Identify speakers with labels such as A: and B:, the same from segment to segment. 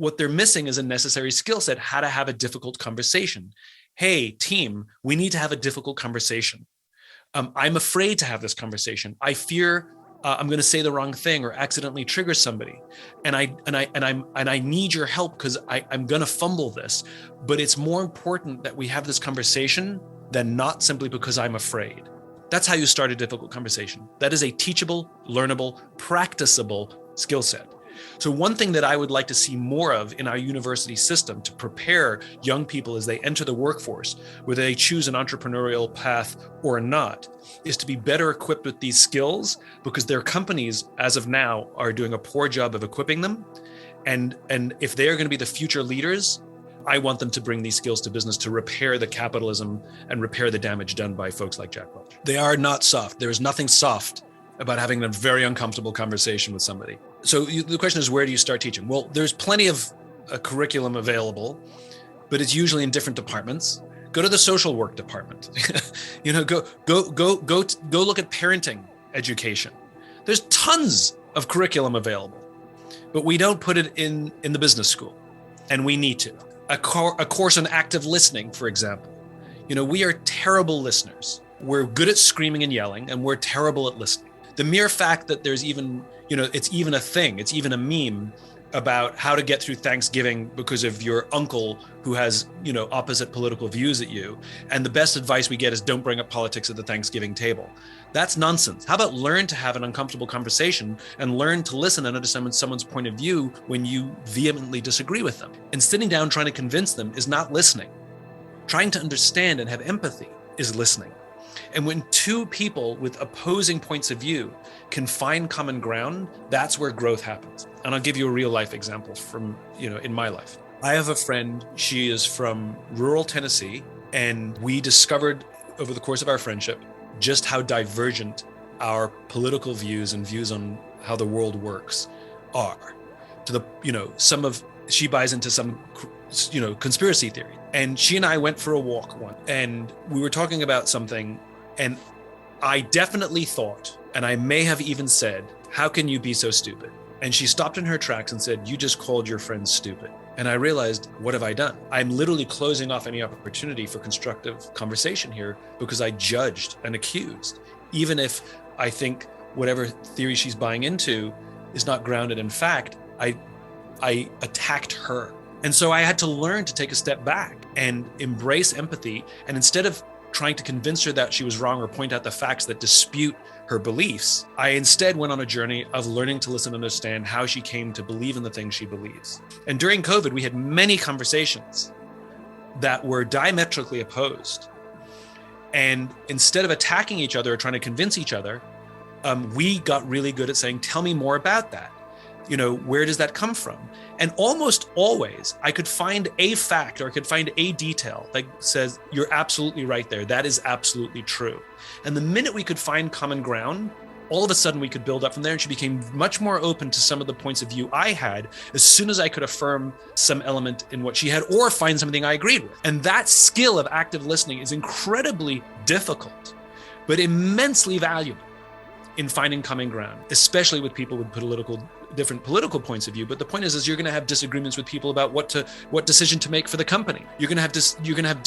A: what they're missing is a necessary skill set, how to have a difficult conversation. Hey, team, we need to have a difficult conversation. I'm afraid to have this conversation. I fear I'm going to say the wrong thing or accidentally trigger somebody, and I need your help because I'm going to fumble this. But it's more important that we have this conversation than not simply because I'm afraid. That's how you start a difficult conversation. That is a teachable, learnable, practicable skill set. So one thing that I would like to see more of in our university system to prepare young people as they enter the workforce, whether they choose an entrepreneurial path or not, is to be better equipped with these skills, because their companies, as of now, are doing a poor job of equipping them. And if they are going to be the future leaders, I want them to bring these skills to business to repair the capitalism and repair the damage done by folks like Jack Welch. They are not soft. There is nothing soft about having a very uncomfortable conversation with somebody. So the question is, where do you start teaching? Well, there's plenty of curriculum available, but it's usually in different departments. Go to the social work department. Go look at parenting education. There's tons of curriculum available, but we don't put it in the business school, and we need to. A course on active listening, for example. We are terrible listeners. We're good at screaming and yelling, and we're terrible at listening. The mere fact that there's even, it's even a thing, it's even a meme about how to get through Thanksgiving because of your uncle who has, opposite political views at you. And the best advice we get is don't bring up politics at the Thanksgiving table. That's nonsense. How about learn to have an uncomfortable conversation and learn to listen and understand someone's point of view when you vehemently disagree with them? And sitting down trying to convince them is not listening. Trying to understand and have empathy is listening. And when two people with opposing points of view can find common ground, that's where growth happens. And I'll give you a real life example from, in my life. I have a friend, she is from rural Tennessee, and we discovered over the course of our friendship just how divergent our political views and views on how the world works are. To the, she buys into some, conspiracy theory. And she and I went for a walk once, and we were talking about something, and I definitely thought, and I may have even said, how can you be so stupid? And she stopped in her tracks and said, you just called your friend stupid. And I realized, what have I done? I'm literally closing off any opportunity for constructive conversation here because I judged and accused, even if I think whatever theory she's buying into is not grounded in fact. I attacked her. And so I had to learn to take a step back and embrace empathy. And instead of trying to convince her that she was wrong or point out the facts that dispute her beliefs, I instead went on a journey of learning to listen and understand how she came to believe in the things she believes. And during COVID, we had many conversations that were diametrically opposed. And instead of attacking each other or trying to convince each other, we got really good at saying, tell me more about that. Where does that come from? And almost always I could find a fact or I could find a detail that says, you're absolutely right there. That is absolutely true. And the minute we could find common ground, all of a sudden we could build up from there. And she became much more open to some of the points of view I had as soon as I could affirm some element in what she had or find something I agreed with. And that skill of active listening is incredibly difficult, but immensely valuable in finding common ground, especially with people with different political points of view. But the point is you're going to have disagreements with people about what decision to make for the company. You're going to have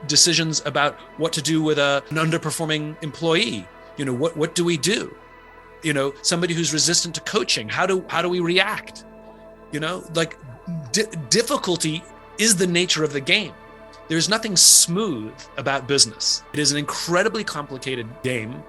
A: decisions about what to do with an underperforming employee. What do we do? Somebody who's resistant to coaching. How do we react? Difficulty is the nature of the game. There's nothing smooth about business. It is an incredibly complicated game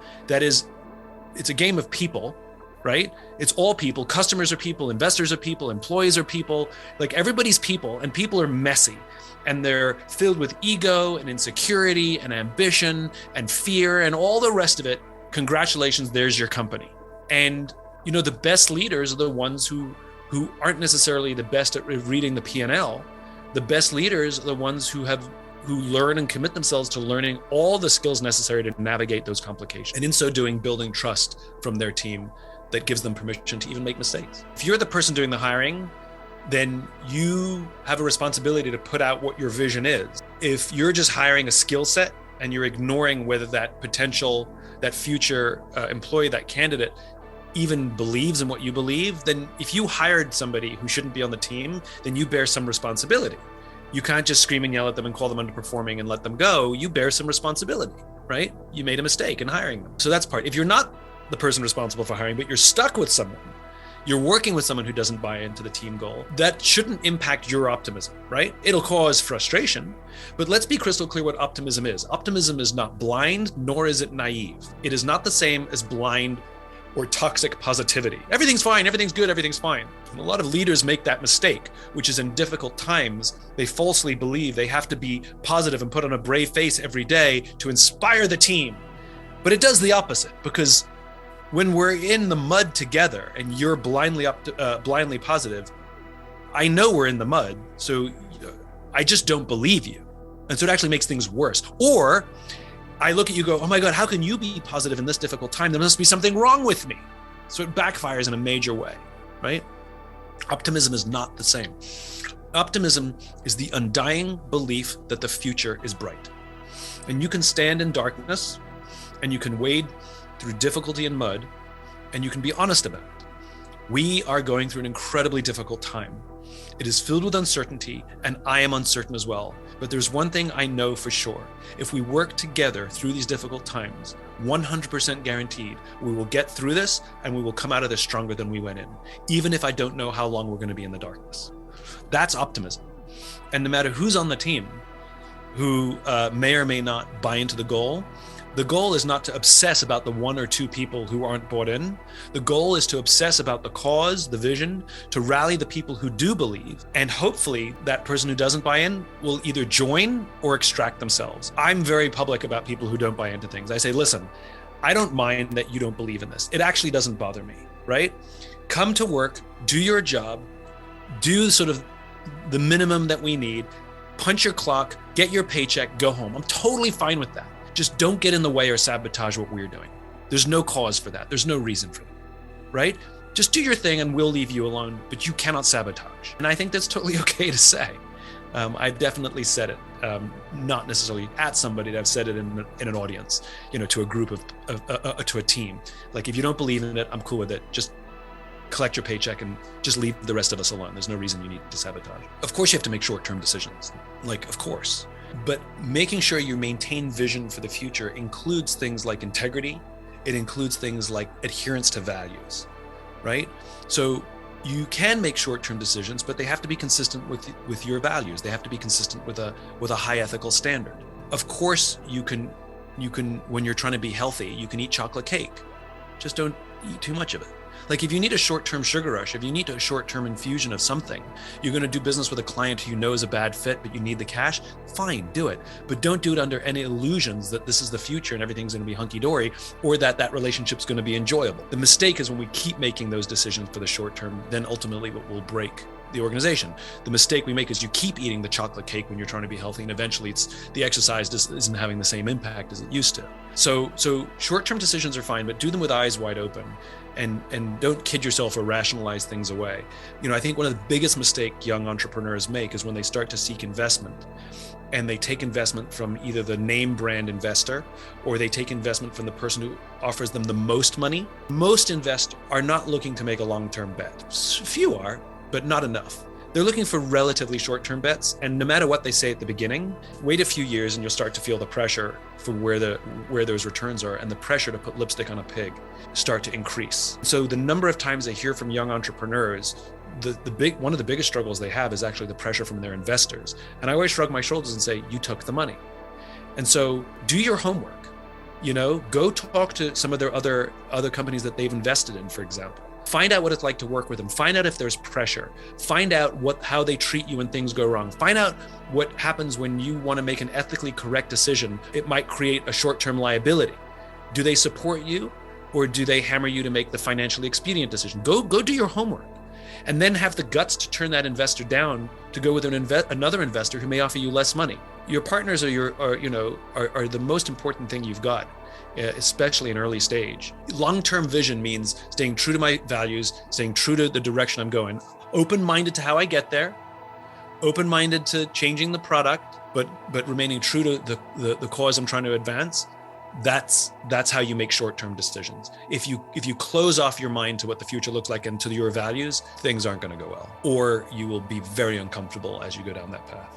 A: it's a game of people, right? It's all people. Customers are people, investors are people, employees are people, everybody's people, and people are messy. And they're filled with ego and insecurity and ambition and fear and all the rest of it. Congratulations, there's your company. And, the best leaders are the ones who aren't necessarily the best at reading the P&L. The best leaders are the ones who learn and commit themselves to learning all the skills necessary to navigate those complications. And in so doing, building trust from their team that gives them permission to even make mistakes. If you're the person doing the hiring, then you have a responsibility to put out what your vision is. If you're just hiring a skill set and you're ignoring whether that future employee, that candidate even believes in what you believe, then if you hired somebody who shouldn't be on the team, then you bear some responsibility. You can't just scream and yell at them and call them underperforming and let them go. You bear some responsibility, right? You made a mistake in hiring them. So that's part. If you're not the person responsible for hiring, but you're stuck with someone, you're working with someone who doesn't buy into the team goal, that shouldn't impact your optimism, right? It'll cause frustration, but let's be crystal clear what optimism is. Optimism is not blind, nor is it naive. It is not the same as blind or toxic positivity. Everything's fine, everything's good, everything's fine. And a lot of leaders make that mistake, which is in difficult times, they falsely believe they have to be positive and put on a brave face every day to inspire the team. But it does the opposite, because when we're in the mud together and you're blindly positive, I know we're in the mud, so I just don't believe you. And so it actually makes things worse. Or I look at you, go, oh my God, how can you be positive in this difficult time? There must be something wrong with me. So it backfires in a major way, right? Optimism is not the same. Optimism is the undying belief that the future is bright. And you can stand in darkness and you can wade through difficulty and mud, and you can be honest about it. We are going through an incredibly difficult time. It is filled with uncertainty, and I am uncertain as well. But there's one thing I know for sure. If we work together through these difficult times, 100% guaranteed, we will get through this and we will come out of this stronger than we went in, even if I don't know how long we're going to be in the darkness. That's optimism. And no matter who's on the team, who may or may not buy into the goal is not to obsess about the one or two people who aren't bought in. The goal is to obsess about the cause, the vision, to rally the people who do believe. And hopefully that person who doesn't buy in will either join or extract themselves. I'm very public about people who don't buy into things. I say, listen, I don't mind that you don't believe in this. It actually doesn't bother me, right? Come to work, do your job, do sort of the minimum that we need, punch your clock, get your paycheck, go home. I'm totally fine with that. Just don't get in the way or sabotage what we're doing. There's no cause for that. There's no reason for that, right? Just do your thing and we'll leave you alone, but you cannot sabotage. And I think that's totally okay to say. I've definitely said it, not necessarily at somebody, I've said it in an audience, to a group to a team. Like, if you don't believe in it, I'm cool with it. Just collect your paycheck and just leave the rest of us alone. There's no reason you need to sabotage. Of course, you have to make short-term decisions, of course. But making sure you maintain vision for the future includes things like integrity. It includes things like adherence to values, right? So you can make short-term decisions, but they have to be consistent with your values. They have to be consistent with a high ethical standard. Of course, you can, when you're trying to be healthy, you can eat chocolate cake. Just don't eat too much of it. Like, if you need a short-term sugar rush, if you need a short-term infusion of something, you're going to do business with a client who you know is a bad fit, but you need the cash, fine, do it. But don't do it under any illusions that this is the future and everything's going to be hunky-dory, or that relationship's going to be enjoyable. The mistake is when we keep making those decisions for the short term, then ultimately what will break the organization. The mistake we make is you keep eating the chocolate cake when you're trying to be healthy, and eventually the exercise just isn't having the same impact as it used to. So short-term decisions are fine, but do them with eyes wide open, and don't kid yourself or rationalize things away. I think one of the biggest mistakes young entrepreneurs make is when they start to seek investment, and they take investment from either the name brand investor, or they take investment from the person who offers them the most money. Most investors are not looking to make a long-term bet. Few are, but not enough. They're looking for relatively short-term bets, and no matter what they say at the beginning, wait a few years and you'll start to feel the pressure for where those returns are, and the pressure to put lipstick on a pig start to increase. So the number of times I hear from young entrepreneurs, one of the biggest struggles they have is actually the pressure from their investors. And I always shrug my shoulders and say, you took the money. And so do your homework. Go talk to some of their other companies that they've invested in, for example. Find out what it's like to work with them. Find out if there's pressure. Find out how they treat you when things go wrong. Find out what happens when you want to make an ethically correct decision. It might create a short-term liability. Do they support you, or do they hammer you to make the financially expedient decision? Go do your homework, and then have the guts to turn that investor down to go with another investor who may offer you less money. Your partners are the most important thing you've got, especially in early stage. Long-term vision means staying true to my values, staying true to the direction I'm going, open-minded to how I get there, open-minded to changing the product, but remaining true to the cause I'm trying to advance, That's how you make short-term decisions. If you close off your mind to what the future looks like and to your values, things aren't going to go well, or you will be very uncomfortable as you go down that path.